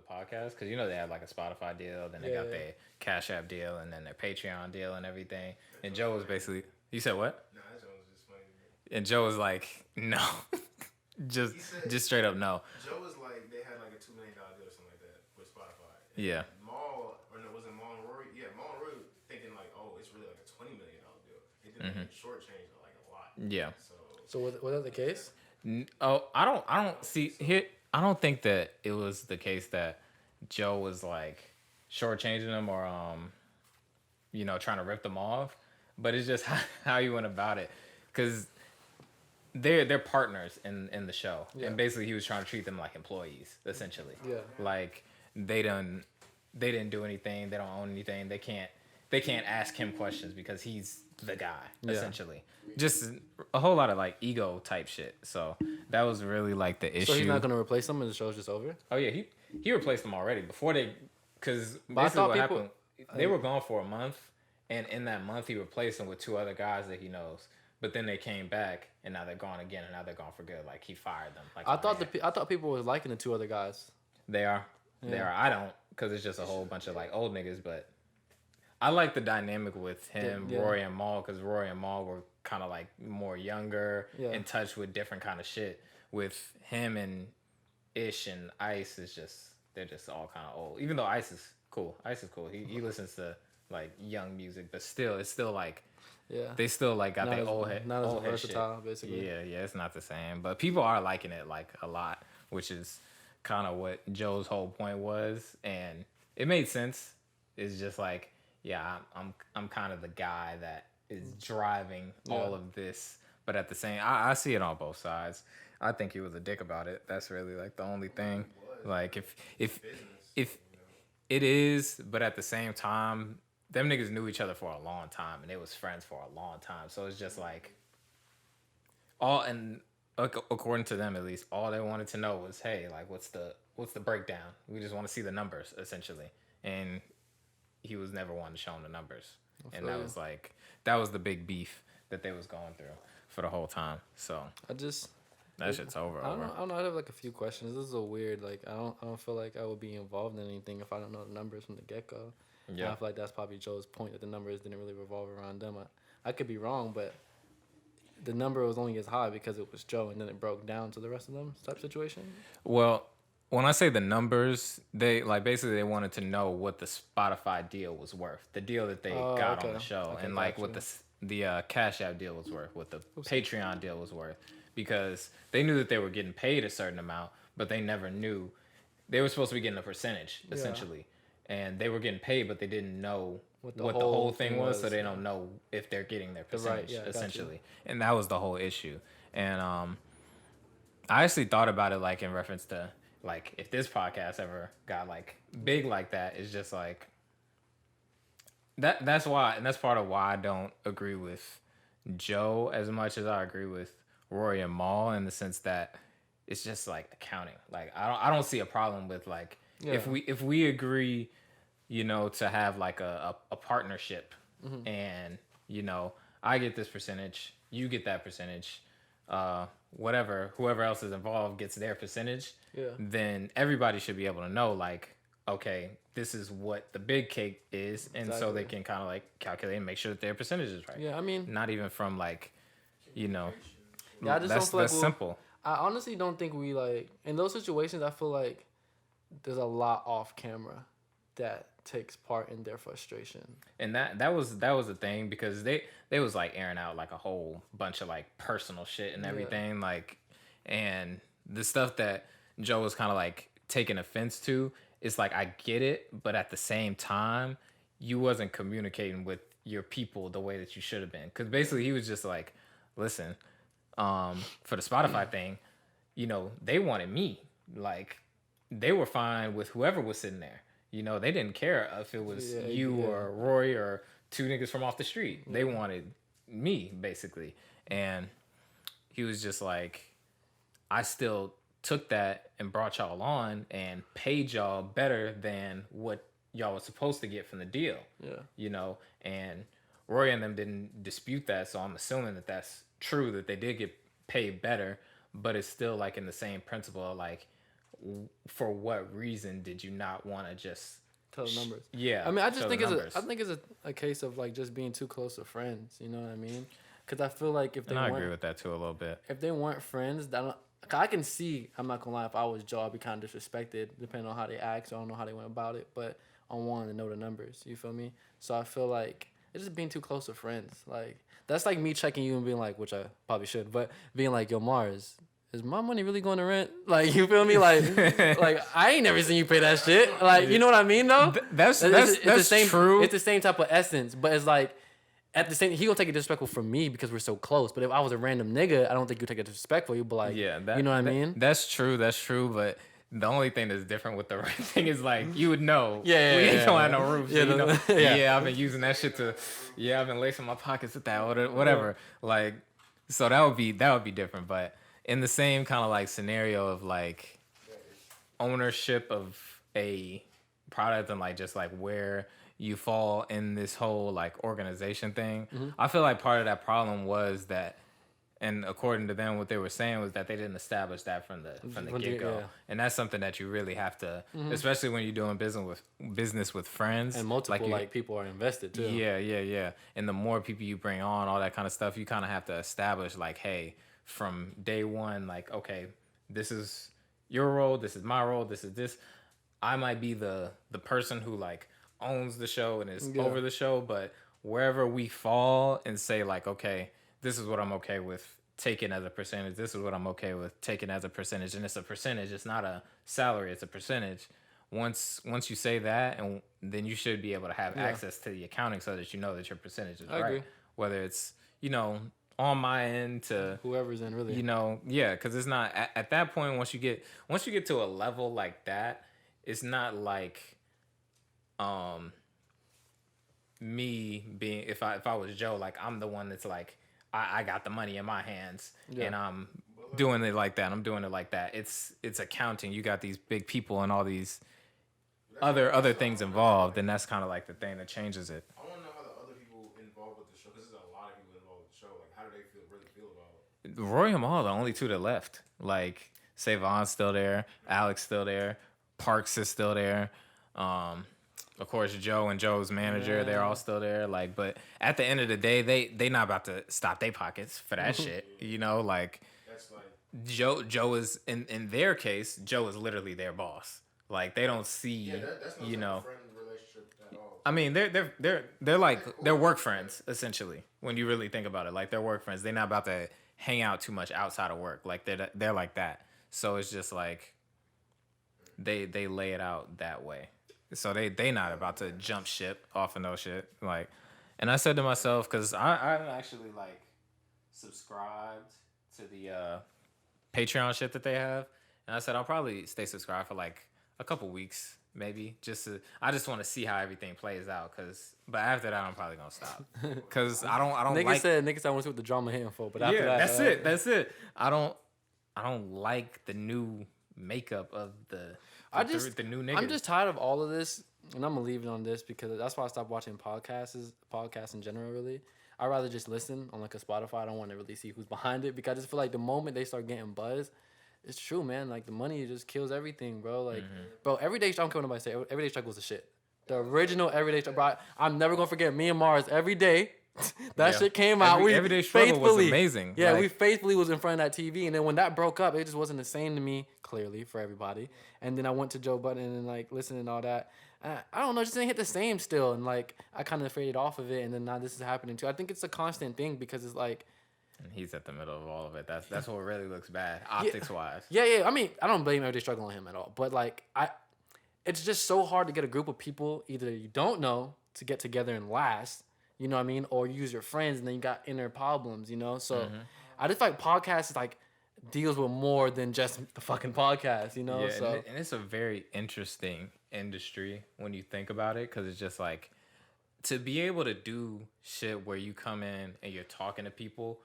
podcast because they had like a Spotify deal, then they got their Cash App deal, and then their Patreon deal and everything. And Joe was basically, you said what? Nah, that joke was just funny to me. And Joe was like, no, just straight up no. Joe was like, they had like a $2 million deal or something like that with Spotify. And Yeah. Maul, or no, was it Maul and Rory? Yeah, Maul and Rory thinking like, oh, it's really like a $20 million deal. They did like shortchange like a lot. Yeah. So was that the case? I don't see here. I don't think that it was the case that Joe was like shortchanging them or trying to rip them off, but it's just how you went about it, because they're partners in the show, and basically he was trying to treat them like employees essentially. Yeah. Like they didn't do anything. They don't own anything. They can't ask him questions because he's the guy essentially. Just a whole lot of like ego type shit. So that was really like the issue. So he's not gonna replace them and the show's just over? Oh yeah, he replaced them already before they, because I basically thought what people- happened, they were gone for a month, and in that month he replaced them with two other guys that he knows. But then they came back, and now they're gone again, and now they're gone for good. Like he fired them. Like I thought people was liking the two other guys. they are. I don't, because it's just a whole bunch of like old niggas. But I like the dynamic with him, Rory and Maul, because Rory and Maul were kind of like more younger, in touch with different kind of shit. With him and Ish and Ice, they're just all kind of old. Even though Ice is cool. He listens to like young music, but still, it's still like, they still like got their old head. Not as old head versatile, shit. basically. Yeah, it's not the same. But people are liking it like a lot, which is kind of what Joe's whole point was, and it made sense. It's just like, I'm kind of the guy that is driving all of this, but at the same, I see it on both sides. I think he was a dick about it. That's really like the only thing. Like if it is, but at the same time, them niggas knew each other for a long time, and they was friends for a long time. So it's just like according to them at least, all they wanted to know was, hey, like what's the breakdown? We just want to see the numbers essentially, and he was never one to show them the numbers, and that was the big beef that they was going through for the whole time. So that shit's over. I don't know. I have like a few questions. This is a weird. Like I don't feel like I would be involved in anything if I don't know the numbers from the get go. Yeah. I feel like that's probably Joe's point, that the numbers didn't really revolve around them. I could be wrong, but the number was only as high because it was Joe, and then it broke down to the rest of them type situation. Well, when I say the numbers, they like basically they wanted to know what the Spotify deal was worth, the deal that they got on the show, and like what the Cash App deal was worth, what the Patreon deal was worth, because they knew that they were getting paid a certain amount, but they never knew they were supposed to be getting a percentage essentially, and they were getting paid, but they didn't know what the whole thing was, so they don't know if they're getting their percentage essentially, and that was the whole issue. And I actually thought about it like in reference to like if this podcast ever got like big like that, it's just like that's why, and that's part of why I don't agree with Joe as much as I agree with Rory and Maul, in the sense that it's just like accounting. Like I don't see a problem with like if we agree, to have like a partnership, and I get this percentage, you get that percentage, whoever else is involved gets their percentage, then everybody should be able to know like, okay, this is what the big cake is, and so they can kind of like calculate and make sure that their percentage is right. Yeah, I mean, not even from like, I just that's, don't feel like that's simple. I honestly don't think we like in those situations. I feel like there's a lot off camera that takes part in their frustration. And that was the thing, because they was like airing out like a whole bunch of like personal shit and everything, like, and the stuff that Joe was kind of like taking offense to, it's like I get it, but at the same time, you wasn't communicating with your people the way that you should have been, because basically he was just like, listen, for the Spotify thing, they wanted me, like they were fine with whoever was sitting there. They didn't care if it was you or Roy or two niggas from off the street. They wanted me, basically. And he was just like, I still took that and brought y'all on and paid y'all better than what y'all was supposed to get from the deal. Yeah. And Roy and them didn't dispute that, so I'm assuming that that's true, that they did get paid better, but it's still like in the same principle of like, for what reason did you not want to just tell the numbers? Yeah. I mean, I just think it's a case of like just being too close to friends. You know what I mean? Because I feel like if they I agree with that too a little bit. If they weren't friends, I can see. I'm not gonna lie. If I was Joe, I'd be kind of disrespected depending on how they act. So I don't know how they went about it, but I wanted to know the numbers. You feel me? So I feel like it's just being too close to friends. Like that's like me checking you and being like, which I probably should, but being like, yo, Mars, is my money really going to rent? Like, you feel me? Like I ain't never seen you pay that shit. Like, you know what I mean, though? That's the same, true. It's the same type of essence, but it's like, at the same, he gonna take it disrespectful from me because we're so close. But if I was a random nigga, I don't think you'd take it disrespectful. You'd be like, you know what I mean? That's true. But the only thing that's different with the rent thing is like you would know. We ain't gonna have no roof. So you know, yeah. I've been using that shit to. Yeah, I've been lacing my pockets with that, whatever. Like, so that would be different. But in the same kind of like scenario of like ownership of a product and like just like where you fall in this whole like organization thing. I feel like part of that problem was that, and according to them, what they were saying was that they didn't establish that from the get-go. And that's something that you really have to, especially when you're doing business with friends. And multiple like people are invested too. Yeah. And the more people you bring on, all that kind of stuff, you kind of have to establish like, hey, from day one, like, okay, this is your role, this is my role, this is this. I might be the person who like owns the show and is over the show, but wherever we fall and say like, okay, this is what I'm okay with taking as a percentage, this is what I'm okay with taking as a percentage, and it's a percentage, it's not a salary, it's a percentage. Once you say that, and then you should be able to have access to the accounting so that you know that your percentage is right. Agree. Whether it's, you know, on my end to whoever's in, really, you know, because it's not at that point, once you get to a level like that, it's not like me being, if I was Joe, like I'm the one that's like I got the money in my hands and I'm doing it like that. I'm doing it like that. It's accounting. You got these big people and all these other things involved, and that's kind of like the thing that changes it. I want to know how the other people involved with the show, because there's a lot of people involved with the show. Like, how do they really feel about it? Roy and Mal, the only two that left. Like, Savon's still there, Alex still there, Parks is still there. Of course, Joe and Joe's manager, they're all still there. Like, but at the end of the day, they not about to stop their pockets for that shit. You know, like, that's like Joe is in their case, Joe is literally their boss. Like, they don't see, that's not you know. a friend relationship at all. I mean, they're like they're work friends essentially. When you really think about it, like they're work friends. They're not about to hang out too much outside of work. Like they're like that. So it's just like they lay it out that way. So they not about to jump ship off of no shit. Like, and I said to myself, because I actually like subscribed to the Patreon shit that they have, and I said I'll probably stay subscribed for like a couple weeks maybe, I just want to see how everything plays out. But after that I'm probably gonna stop, because I don't niggas said I want to see what the drama hitting for, but after that that's it. I don't like the new makeup of the new niggas. I'm just tired of all of this, and I'm gonna leave it on this because that's why I stopped watching podcasts in general. Really, I'd rather just listen on like a Spotify. I don't want to really see who's behind it, because I just feel like the moment they start getting buzz, it's true, man. Like the money just kills everything, bro. Like, bro, Everyday Struggle. I don't care what nobody say. Everyday Struggle was the shit. The original Everyday Struggle. Bro, I'm never gonna forget me and Mars every day. That shit came out. Everyday Struggle was amazing. Yeah, we faithfully was in front of that TV, and then when that broke up, it just wasn't the same to me. Clearly, for everybody. And then I went to Joe Budden and like listening and all that. I don't know, it just didn't hit the same still, and like I kind of faded off of it, and then now this is happening too. I think it's a constant thing because it's like. And he's at the middle of all of it. That's what really looks bad, optics wise. Yeah. I mean, I don't blame Everyday Struggle on him at all, but like it's just so hard to get a group of people either you don't know to get together and last. You know what I mean? Or use your friends and then you got inner problems, you know? So I just feel like podcasts like deals with more than just the fucking podcast, you know? Yeah, so and it's a very interesting industry when you think about it, because it's just like to be able to do shit where you come in and you're talking to people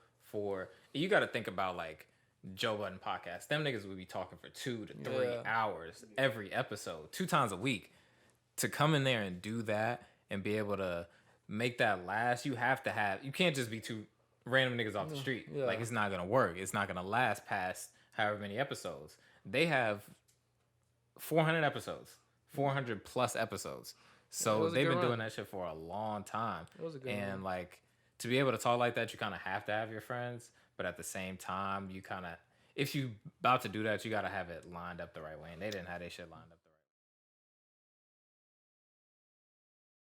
you got to think about like Joe Budden podcast. Them niggas would be talking for 2 to 3 hours every episode, 2 times a week. To come in there and do that and be able to make that last, you can't just be 2 random niggas off the street. Like, it's not gonna work. It's not gonna last past however many episodes. They have 400 episodes, 400 plus episodes. So they've been doing that shit for a long time. It was a good and run. like to be able to talk like that, you kind of have to have your friends, but at the same time, you kind of if you about to do that, you gotta have it lined up the right way, and they didn't have their shit lined up the right way.